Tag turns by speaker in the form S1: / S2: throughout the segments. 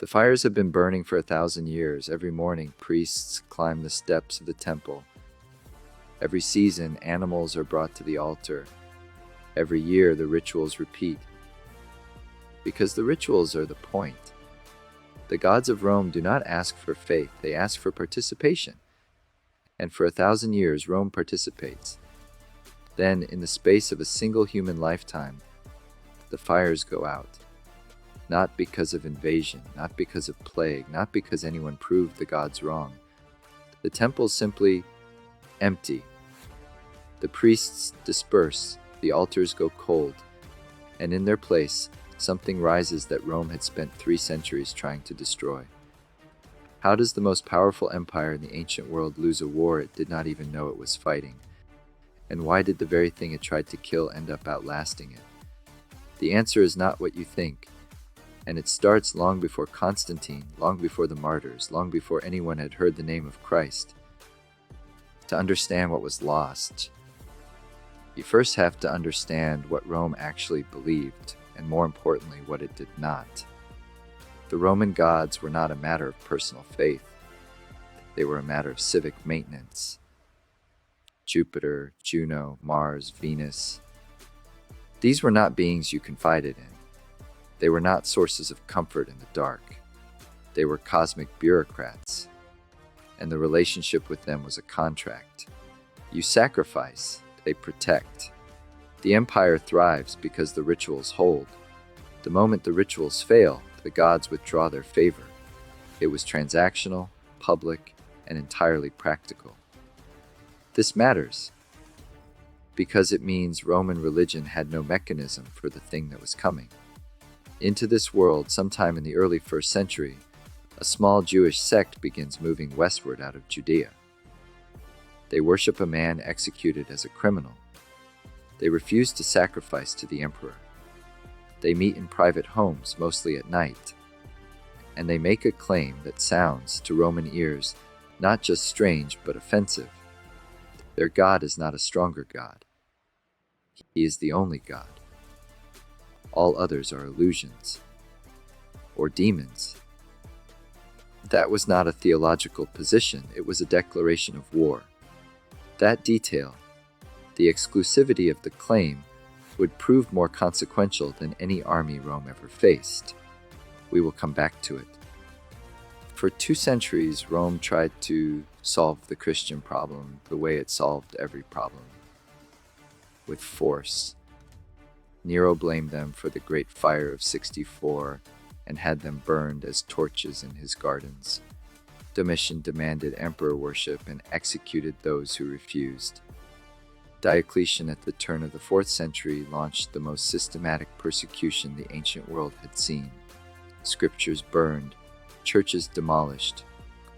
S1: The fires have been burning for 1,000 years. Every morning, priests climb the steps of the temple. Every season, animals are brought to the altar. Every year, the rituals repeat. Because the rituals are the point. The gods of Rome do not ask for faith, they ask for participation. And for 1,000 years, Rome participates. Then, in the space of a single human lifetime, the fires go out. Not because of invasion, not because of plague, not because anyone proved the gods wrong. The temples simply empty. The priests disperse, the altars go cold, and in their place, something rises that Rome had spent 3 centuries trying to destroy. How does the most powerful empire in the ancient world lose a war it did not even know it was fighting? And why did the very thing it tried to kill end up outlasting it? The answer is not what you think. And it starts long before Constantine, long before the martyrs, long before anyone had heard the name of Christ. To understand what was lost, you first have to understand what Rome actually believed, and more importantly, what it did not. The Roman gods were not a matter of personal faith. They were a matter of civic maintenance. Jupiter, Juno, Mars, Venus. These were not beings you confided in. They were not sources of comfort in the dark. They were cosmic bureaucrats, and the relationship with them was a contract. You sacrifice, they protect. The empire thrives because the rituals hold. The moment the rituals fail, the gods withdraw their favor. It was transactional, public, and entirely practical. This matters because it means Roman religion had no mechanism for the thing that was coming. Into this world, sometime in the early 1st century, a small Jewish sect begins moving westward out of Judea. They worship a man executed as a criminal. They refuse to sacrifice to the emperor. They meet in private homes, mostly at night. And they make a claim that sounds, to Roman ears, not just strange but offensive. Their God is not a stronger God. He is the only God. All others are illusions, or demons. That was not a theological position, it was a declaration of war. That detail, the exclusivity of the claim, would prove more consequential than any army Rome ever faced. We will come back to it. For 2 centuries, Rome tried to solve the Christian problem the way it solved every problem, with force. Nero blamed them for the Great Fire of 64 and had them burned as torches in his gardens. Domitian demanded emperor worship and executed those who refused. Diocletian, at the turn of the 4th century, launched the most systematic persecution the ancient world had seen. Scriptures burned, churches demolished,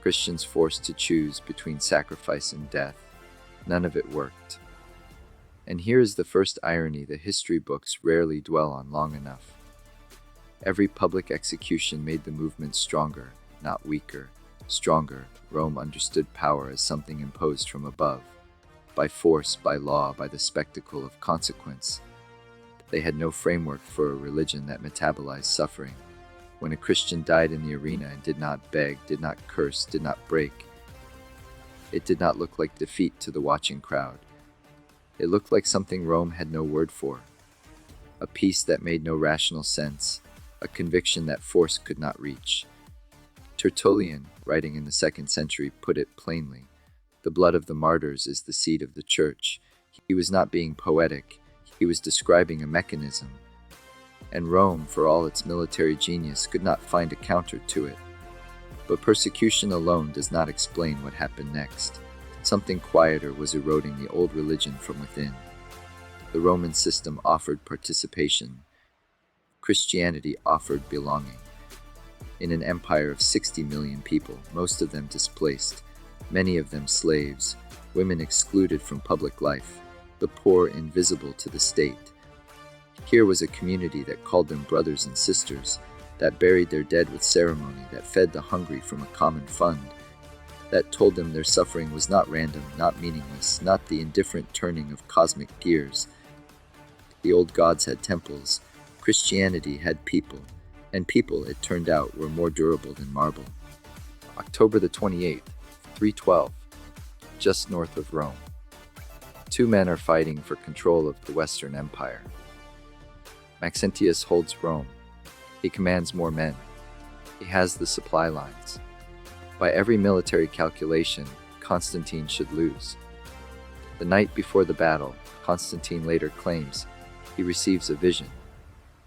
S1: Christians forced to choose between sacrifice and death. None of it worked. And here is the first irony the history books rarely dwell on long enough. Every public execution made the movement stronger, not weaker. Stronger. Rome understood power as something imposed from above, by force, by law, by the spectacle of consequence. They had no framework for a religion that metabolized suffering. When a Christian died in the arena and did not beg, did not curse, did not break, it did not look like defeat to the watching crowd. It looked like something Rome had no word for. A peace that made no rational sense, a conviction that force could not reach. Tertullian, writing in the 2nd century, put it plainly. The blood of the martyrs is the seed of the church. He was not being poetic, he was describing a mechanism. And Rome, for all its military genius, could not find a counter to it. But persecution alone does not explain what happened next. Something quieter was eroding the old religion from within. The Roman system offered participation. Christianity offered belonging. In an empire of 60 million people, most of them displaced, many of them slaves, women excluded from public life, the poor invisible to the state. Here was a community that called them brothers and sisters, that buried their dead with ceremony, that fed the hungry from a common fund, that told them their suffering was not random, not meaningless, not the indifferent turning of cosmic gears. The old gods had temples, Christianity had people, and people, it turned out, were more durable than marble. October the 28th, 312, just north of Rome. Two men are fighting for control of the Western Empire. Maxentius holds Rome. He commands more men. He has the supply lines. By every military calculation, Constantine should lose. The night before the battle, Constantine later claims he receives a vision,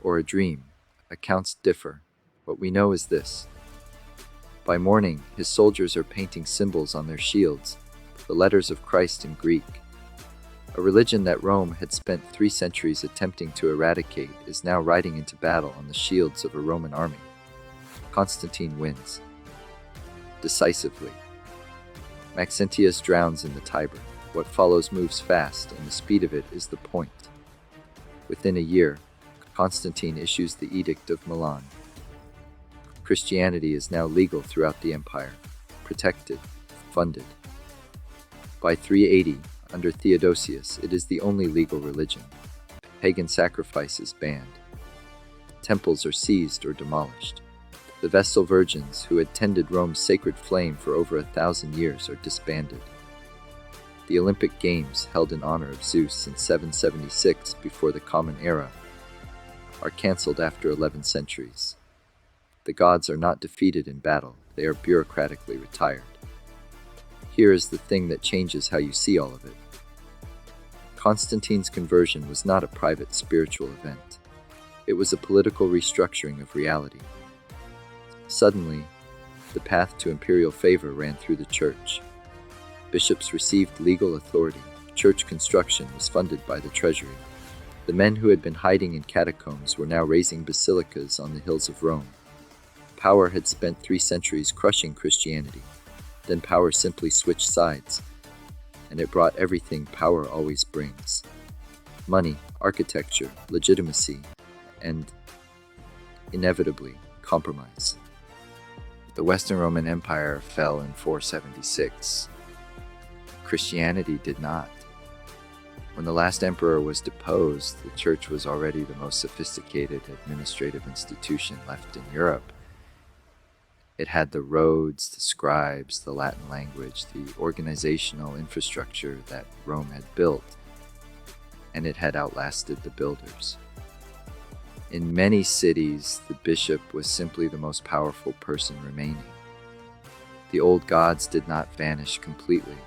S1: or a dream. Accounts differ. What we know is this. By morning, his soldiers are painting symbols on their shields, the letters of Christ in Greek. A religion that Rome had spent 3 centuries attempting to eradicate is now riding into battle on the shields of a Roman army. Constantine wins. Decisively. Maxentius drowns in the Tiber. What follows moves fast, and the speed of it is the point. Within a year, Constantine issues the Edict of Milan. Christianity is now legal throughout the empire, protected, funded. By 380, under Theodosius, it is the only legal religion. Pagan sacrifice is banned. Temples are seized or demolished. The Vestal virgins, who had tended Rome's sacred flame for over 1,000 years, are disbanded. The Olympic Games, held in honor of Zeus in 776 before the Common Era, are cancelled after 11 centuries. The gods are not defeated in battle, they are bureaucratically retired. Here is the thing that changes how you see all of it. Constantine's conversion was not a private spiritual event. It was a political restructuring of reality. Suddenly, the path to imperial favor ran through the church. Bishops received legal authority. Church construction was funded by the treasury. The men who had been hiding in catacombs were now raising basilicas on the hills of Rome. Power had spent 3 centuries crushing Christianity. Then power simply switched sides, and it brought everything power always brings: money, architecture, legitimacy, and, inevitably, compromise. The Western Roman Empire fell in 476. Christianity did not. When the last emperor was deposed, the church was already the most sophisticated administrative institution left in Europe. It had the roads, the scribes, the Latin language, the organizational infrastructure that Rome had built, and it had outlasted the builders. In many cities, the bishop was simply the most powerful person remaining. The old gods did not vanish completely.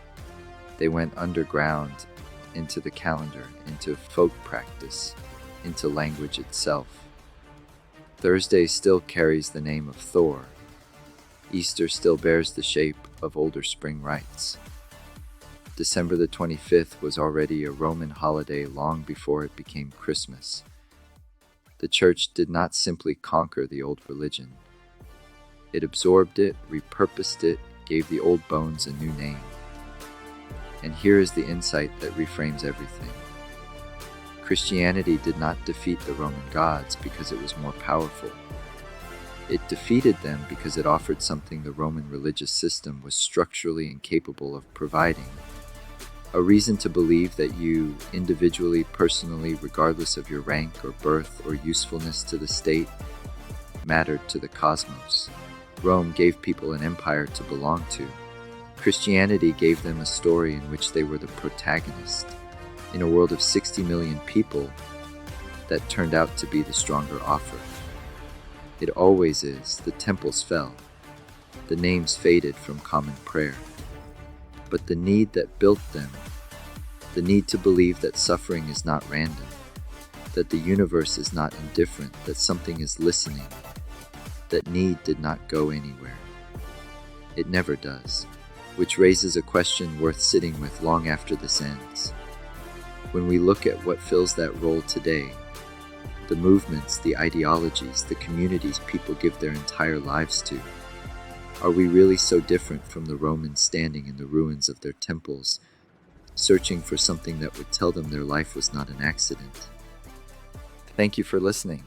S1: They went underground, into the calendar, into folk practice, into language itself. Thursday still carries the name of Thor. Easter still bears the shape of older spring rites. December the 25th was already a Roman holiday long before it became Christmas. The church did not simply conquer the old religion. It absorbed it, repurposed it, gave the old bones a new name. And here is the insight that reframes everything. Christianity did not defeat the Roman gods because it was more powerful. It defeated them because it offered something the Roman religious system was structurally incapable of providing: a reason to believe that you, individually, personally, regardless of your rank or birth or usefulness to the state, mattered to the cosmos. Rome gave people an empire to belong to. Christianity gave them a story in which they were the protagonist, in a world of 60 million people that turned out to be the stronger offer. It always is. The temples fell. The names faded from common prayer. But the need that built them, the need to believe that suffering is not random, that the universe is not indifferent, that something is listening, that need did not go anywhere. It never does, which raises a question worth sitting with long after this ends. When we look at what fills that role today, the movements, the ideologies, the communities people give their entire lives to, are we really so different from the Romans standing in the ruins of their temples, searching for something that would tell them their life was not an accident? Thank you for listening.